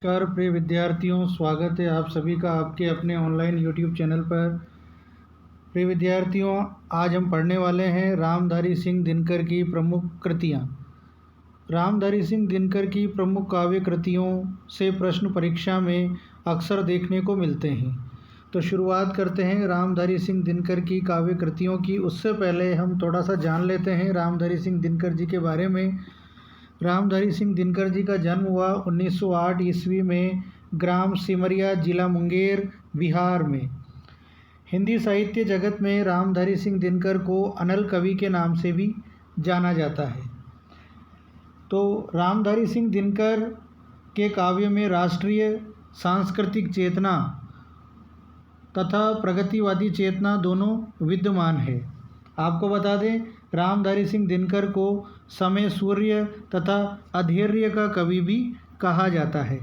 नमस्कार प्रिय विद्यार्थियों, स्वागत है आप सभी का आपके अपने ऑनलाइन यूट्यूब चैनल पर। प्रिय विद्यार्थियों, आज हम पढ़ने वाले हैं रामधारी सिंह दिनकर की प्रमुख कृतियाँ। रामधारी सिंह दिनकर की प्रमुख काव्य कृतियों से प्रश्न परीक्षा में अक्सर देखने को मिलते हैं। तो शुरुआत करते हैं रामधारी सिंह दिनकर की काव्य कृतियों की। उससे पहले हम थोड़ा सा जान लेते हैं रामधारी सिंह दिनकर जी के बारे में। रामधारी सिंह दिनकर जी का जन्म हुआ 1908 ईस्वी में ग्राम सिमरिया, जिला मुंगेर, बिहार में। हिंदी साहित्य जगत में रामधारी सिंह दिनकर को अनल कवि के नाम से भी जाना जाता है। तो रामधारी सिंह दिनकर के काव्य में राष्ट्रीय सांस्कृतिक चेतना तथा प्रगतिवादी चेतना दोनों विद्यमान है। आपको बता दें, रामधारी सिंह दिनकर को समय सूर्य तथा अधैर्य का कवि भी कहा जाता है।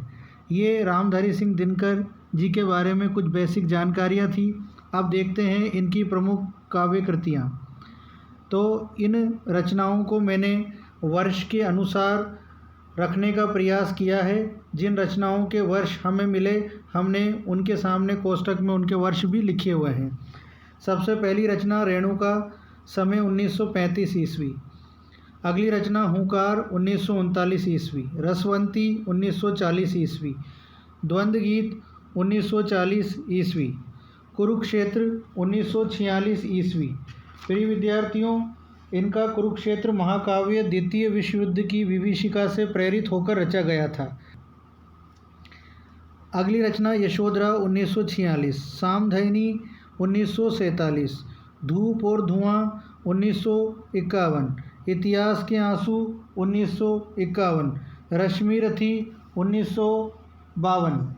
ये रामधारी सिंह दिनकर जी के बारे में कुछ बेसिक जानकारियाँ थी। अब देखते हैं इनकी प्रमुख काव्य कृतियाँ। तो इन रचनाओं को मैंने वर्ष के अनुसार रखने का प्रयास किया है। जिन रचनाओं के वर्ष हमें मिले, हमने उनके सामने कोष्टक में उनके वर्ष भी लिखे हुए हैं। सबसे पहली रचना रेणुका, समय 1935 ईस्वी। अगली रचना हुंकार 1939 ईस्वी। रसवंती 1940 ईस्वी। द्वंद्व गीत 1940 ईस्वी। कुरुक्षेत्र 1946 ईस्वी। प्रिय विद्यार्थियों, इनका कुरुक्षेत्र महाकाव्य द्वितीय विश्व युद्ध की विभीषिका से प्रेरित होकर रचा गया था। अगली रचना यशोधरा 1946। सामधैनी 1947। धूप और धुआं 1951। इतिहास के आंसू 1951। रश्मि रथी 1952।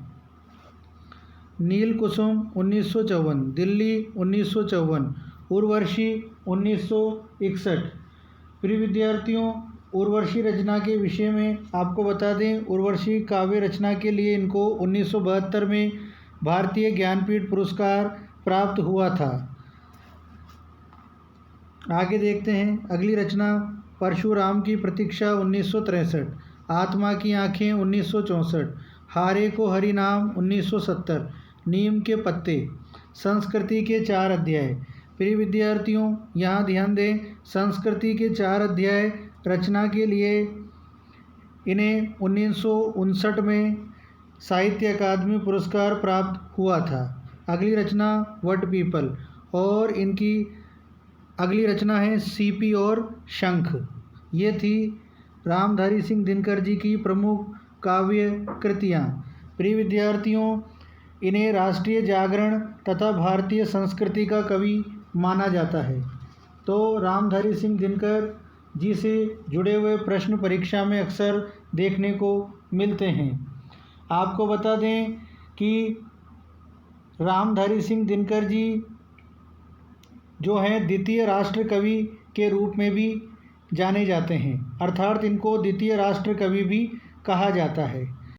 नील कुसुम 1954। दिल्ली 1954। उर्वशी 1961। प्रिय विद्यार्थियों, उर्वशी रचना के विषय में आपको बता दें, उर्वशी काव्य रचना के लिए इनको 1972 में भारतीय ज्ञानपीठ पुरस्कार प्राप्त हुआ था। आगे देखते हैं अगली रचना परशुराम की प्रतीक्षा 1963। आत्मा की आँखें 1964। हारे को हरि नाम 1970। नीम के पत्ते। संस्कृति के 4 अध्याय। प्रिय विद्यार्थियों, यहाँ ध्यान दें, संस्कृति के 4 अध्याय रचना के लिए इन्हें 1959 में साहित्य अकादमी पुरस्कार प्राप्त हुआ था। अगली रचना वट पीपल, और इनकी अगली रचना है सीपी और शंख। ये थी रामधारी सिंह दिनकर जी की प्रमुख काव्य कृतियाँ। प्रिय विद्यार्थियों, इन्हें राष्ट्रीय जागरण तथा भारतीय संस्कृति का कवि माना जाता है। तो रामधारी सिंह दिनकर जी से जुड़े हुए प्रश्न परीक्षा में अक्सर देखने को मिलते हैं। आपको बता दें कि रामधारी सिंह दिनकर जी जो हैं द्वितीय राष्ट्र कवि के रूप में भी जाने जाते हैं, अर्थात इनको द्वितीय राष्ट्र कवि भी कहा जाता है।